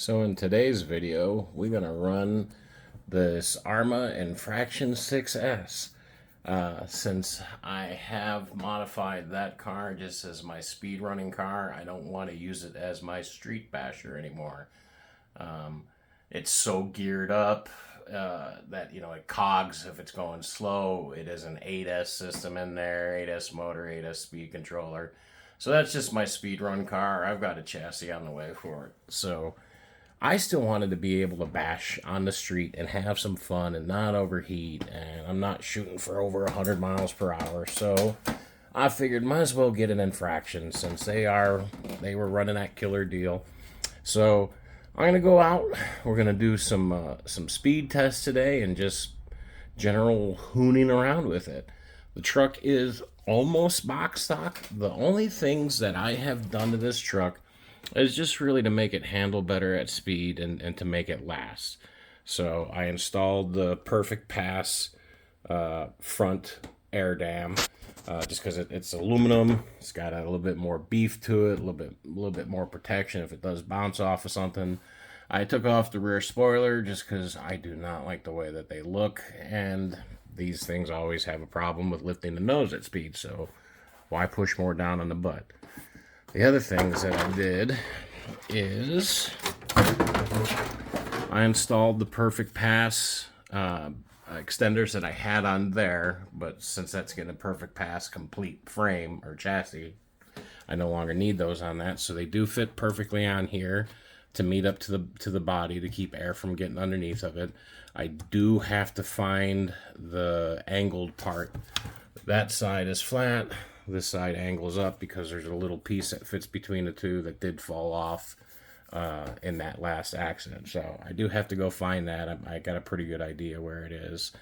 So in today's video, we're going to run this Arrma Infraction 6S. Since I have modified that car just as my speed running car, I don't want to use it as my street basher anymore. It's so geared up that, it cogs if it's going slow. It is an 8S system in there, 8S motor, 8S speed controller. So that's just my speed run car. I've got a chassis on the way for it. So I still wanted to be able to bash on the street and have some fun and not overheat, and I'm not shooting for over 100 miles per hour, so I figured might as well get an infraction since they were running that killer deal. So I'm gonna go out. We're gonna do some speed tests today and just general hooning around with it. The truck is almost box stock. The only things that I have done to this truck is just really to make it handle better at speed and to make it last. So I installed the Perfect Pass front air dam just because it's aluminum. It's got a little bit more beef to it, a little bit more protection if it does bounce off of something. I took off the rear spoiler just because I do not like the way that they look, and these things always have a problem with lifting the nose at speed, so why push more down on the butt? The other things that I did is I installed the Perfect Pass extenders that I had on there, but since that's getting a Perfect Pass complete frame or chassis, I no longer need those on that. So they do fit perfectly on here to meet up to the body to keep air from getting underneath of it. I do have to find the angled part. That side is flat. This side angles up because there's a little piece that fits between the two that did fall off in that last accident. So I do have to go find that. I got a pretty good idea where it is.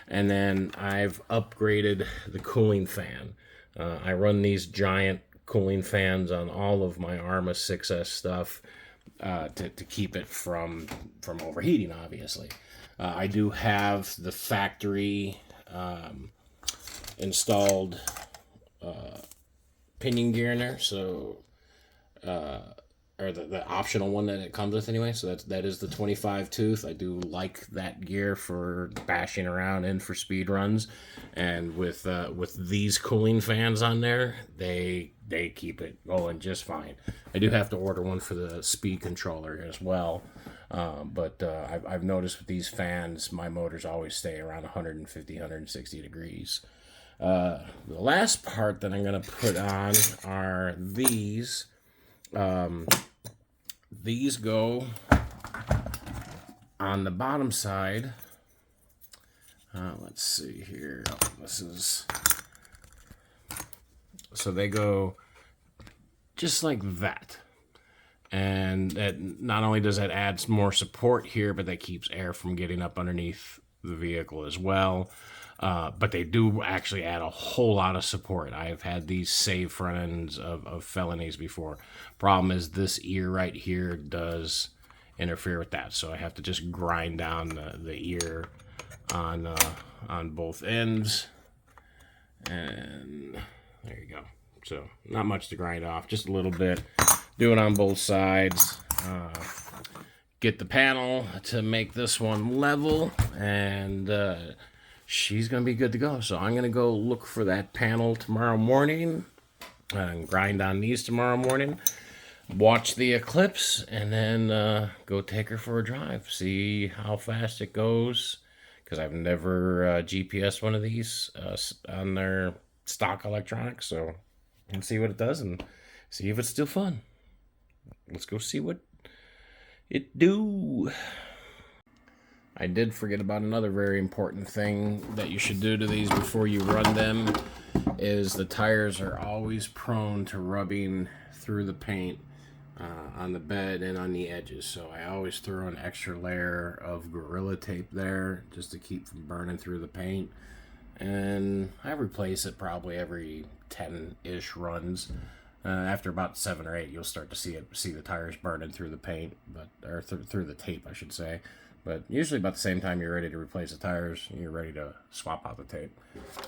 And then I've upgraded the cooling fan. I run these giant cooling fans on all of my Arrma 6S stuff to keep it from overheating, obviously. I do have the factory installed pinion gear in there, so or the optional one that it comes with anyway. So that is the 25 tooth. I do like that gear for bashing around and for speed runs, and with these cooling fans on there, they keep it going just fine. I do have to order one for the speed controller as well, but I've noticed with these fans, my motors always stay around 150, 160 degrees. The last part that I'm going to put on are these. These go on the bottom side. Let's see here. So they go just like that. And that not only does that add more support here, but that keeps air from getting up underneath the vehicle as well. But they do actually add a whole lot of support. I've had these save front ends of Felonies before. Problem is this ear right here does interfere with that, so I have to just grind down the ear on both ends, and there you go. So not much to grind off, just a little bit. Do it on both sides. Get the panel to make this one level, and she's going to be good to go. So I'm going to go look for that panel tomorrow morning and grind on these tomorrow morning. Watch the eclipse and then go take her for a drive. See how fast it goes. Because I've never GPS one of these on their stock electronics. So let's see what it does and see if it's still fun. Let's go see what it do. I did forget about another very important thing that you should do to these before you run them, is the tires are always prone to rubbing through the paint on the bed and on the edges. So I always throw an extra layer of Gorilla Tape there just to keep from burning through the paint. And I replace it probably every 10-ish runs. After about 7 or 8, you'll start to see the tires burning through the paint, or through the tape, I should say. But usually about the same time you're ready to replace the tires, you're ready to swap out the tape.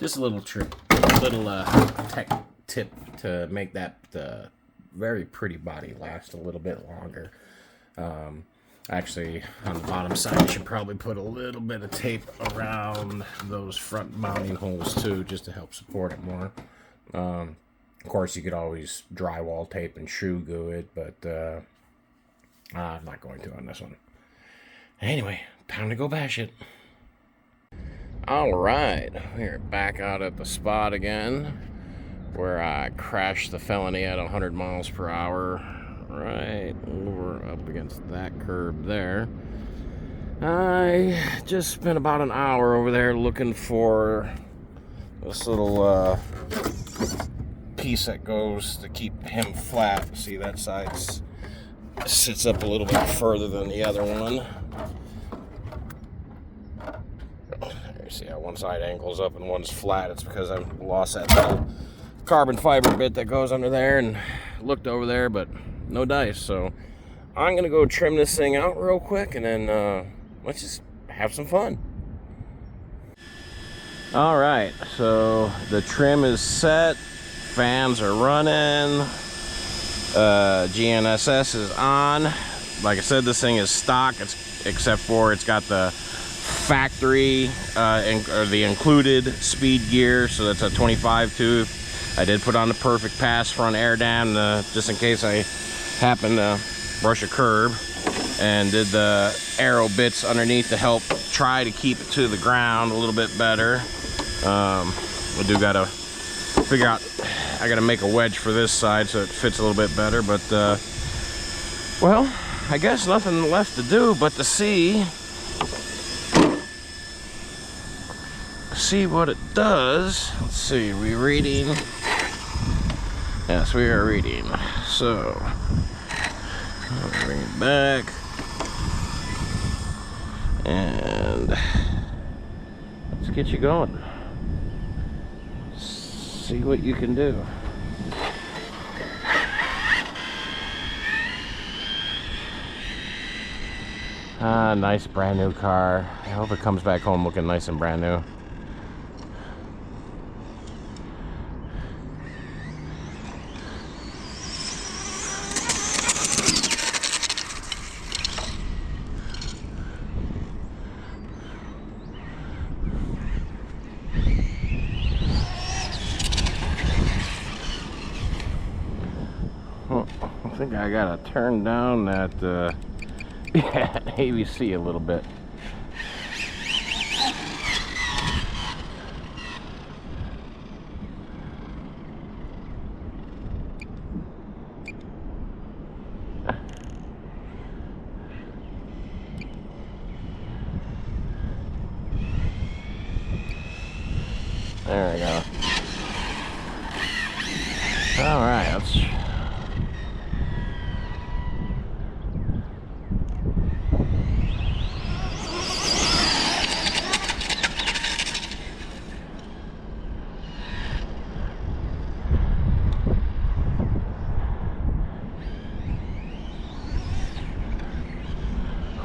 Just a little trick, tech tip to make that very pretty body last a little bit longer. Actually, on the bottom side, you should probably put a little bit of tape around those front mounting holes too, just to help support it more. Of course, you could always drywall tape and shoe glue it, but I'm not going to on this one. Anyway, time to go bash it. All right, we're back out at the spot again, where I crashed the Felony at 100 miles per hour. Right over up against that curb there. I just spent about an hour over there looking for this little piece that goes to keep him flat. See, that side sits up a little bit further than the other one. There, you see how one side angles up and one's flat. It's because I lost that little carbon fiber bit that goes under there, and looked over there, but no dice. So I'm gonna go trim this thing out real quick, and then let's just have some fun. All right, so the trim is set, fans are running, GNSS is on. Like I said, this thing is stock, except for it's got the factory or the included speed gear, so that's a 25 tooth. I did put on the perfect pass front air dam just in case I happen to brush a curb, and did the arrow bits underneath to help try to keep it to the ground a little bit better. I do gotta figure out, I gotta make a wedge for this side so it fits a little bit better, but well, I guess nothing left to do but to see what it does. Let's see, are we reading? Yes, we are reading. So I'll bring it back and let's get you going. See what you can do. Nice brand new car. I hope it comes back home looking nice and brand new. I think I gotta turn down that ABC a little bit. There we go. All right, let's.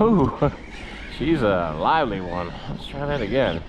Ooh, she's a lively one. Let's try that again.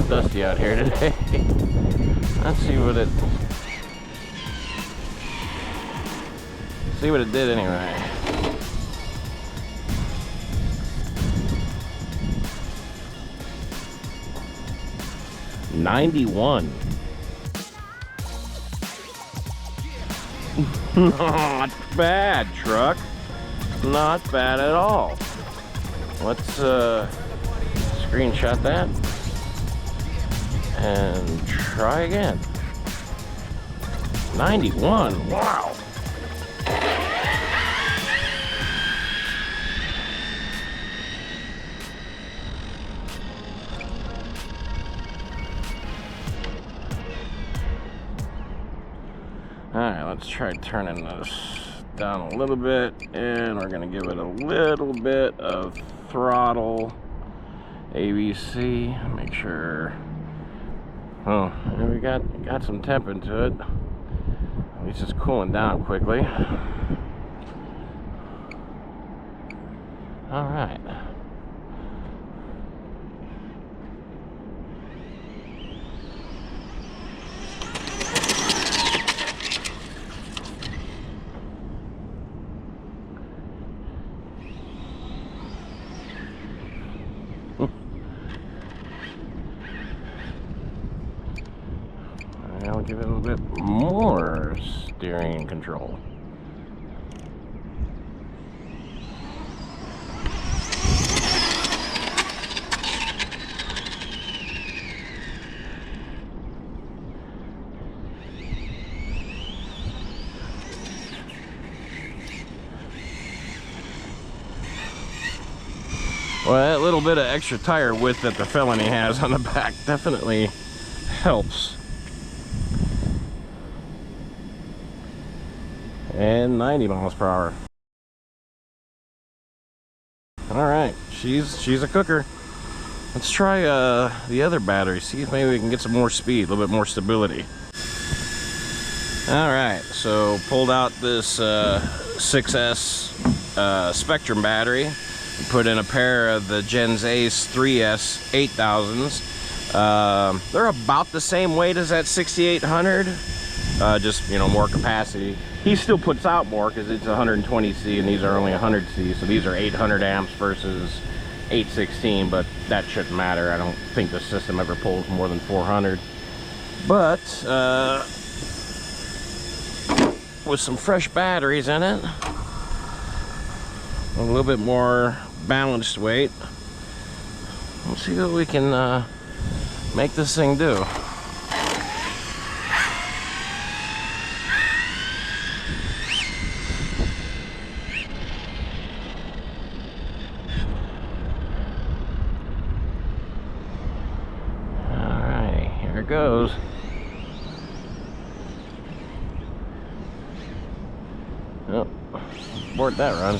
Dusty out here today. Let's see what it see what it did anyway. $91. Not bad, truck. Not bad at all. Let's screenshot that and try again. 91. Wow. Alright, let's try turning this down a little bit, and we're going to give it a little bit of throttle. ABC, make sure. Oh, we got some temp into it. At least it's cooling down quickly. Alright. I'll give it a little bit more steering control. Well, that little bit of extra tire width that the Felony has on the back definitely helps. And 90 miles per hour. All right, she's a cooker. Let's try the other battery, see if maybe we can get some more speed, a little bit more stability. All right, so pulled out this 6S Spectrum battery, put in a pair of the Gens Ace 3S 8000s. They're about the same weight as that 6800, just, you know, more capacity. He still puts out more because it's 120C and these are only 100C, so these are 800 amps versus 816, but that shouldn't matter. I don't think the system ever pulls more than 400. But with some fresh batteries in it, a little bit more balanced weight, let's see what we can make this thing do. Goes. Oh, abort that run.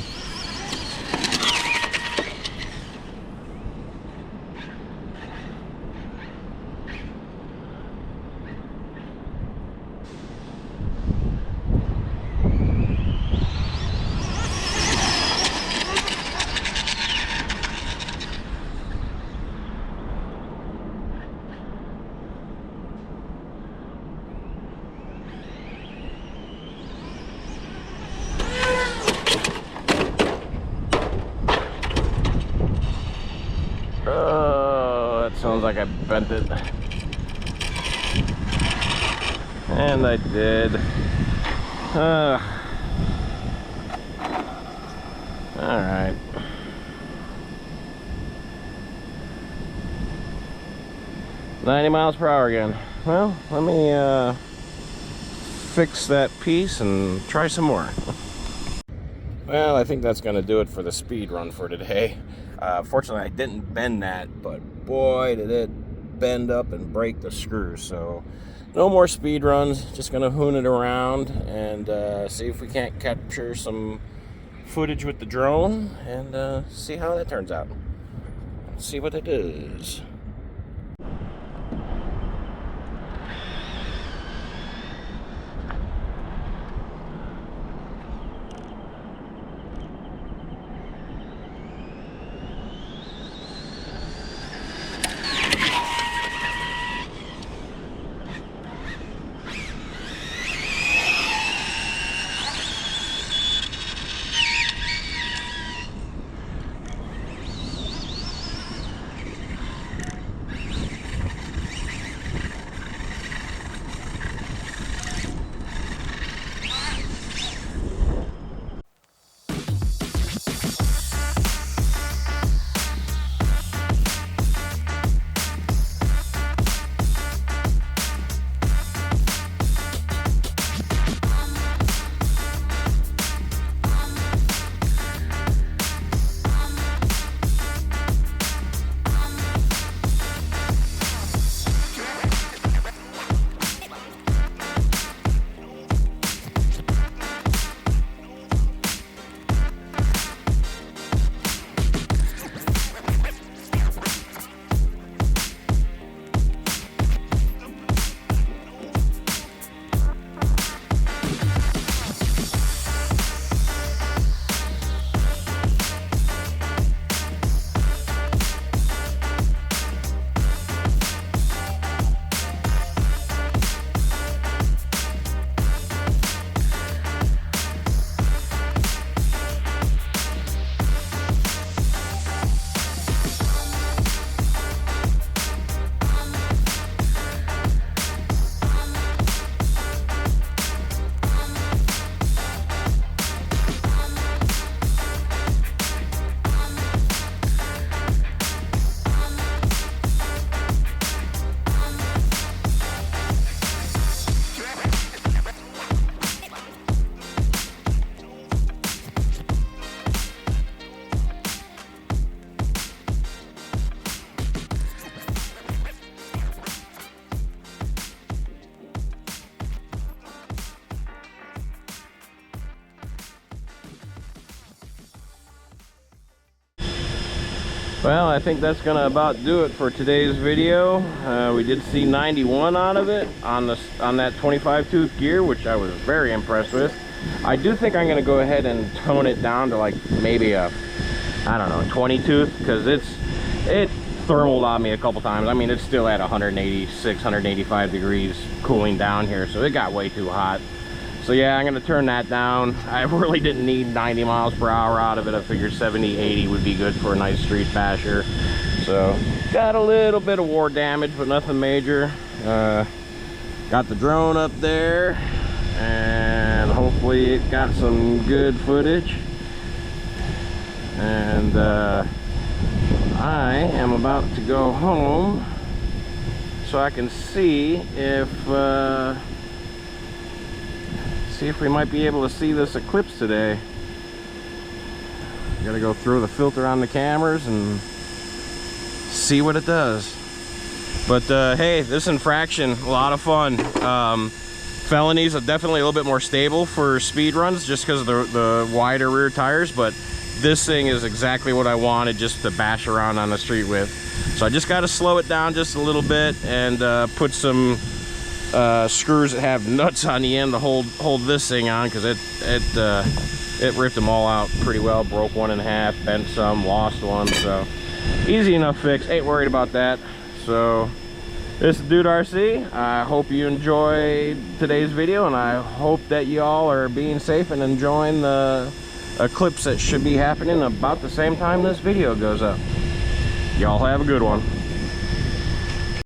Sounds like I bent it. And I did. Alright. $90 miles per hour again. Well, let me fix that piece and try some more. Well, I think that's going to do it for the speed run for today. Fortunately, I didn't bend that, but boy, did it bend up and break the screws. So no more speed runs, just going to hoon it around and see if we can't capture some footage with the drone and see how that turns out. Let's see what it is. Well, I think that's gonna about do it for today's video. We did see 91 out of it on that 25 tooth gear, which I was very impressed with. I do think I'm gonna go ahead and tone it down to like maybe a, I don't know, 20 tooth, because it thermaled on me a couple times. I mean, it's still at 186, 185 degrees cooling down here, so it got way too hot. So yeah, I'm gonna turn that down. I really didn't need 90 miles per hour out of it. I figured 70, 80 would be good for a nice street basher. So got a little bit of war damage, but nothing major. Got the drone up there, and hopefully it got some good footage. And I am about to go home so I can see if we might be able to see this eclipse today. Gotta go throw the filter on the cameras and see what it does. But hey, this infraction, a lot of fun. Felonies are definitely a little bit more stable for speed runs just because of the wider rear tires, but this thing is exactly what I wanted just to bash around on the street with. So I just got to slow it down just a little bit and put some screws that have nuts on the end to hold this thing on, because it ripped them all out pretty well. Broke one in half, bent some, lost one. So easy enough fix, ain't worried about that. So this is Dude RC. I hope you enjoyed today's video, and I hope that you all are being safe and enjoying the eclipse that should be happening about the same time this video goes up. Y'all have a good one.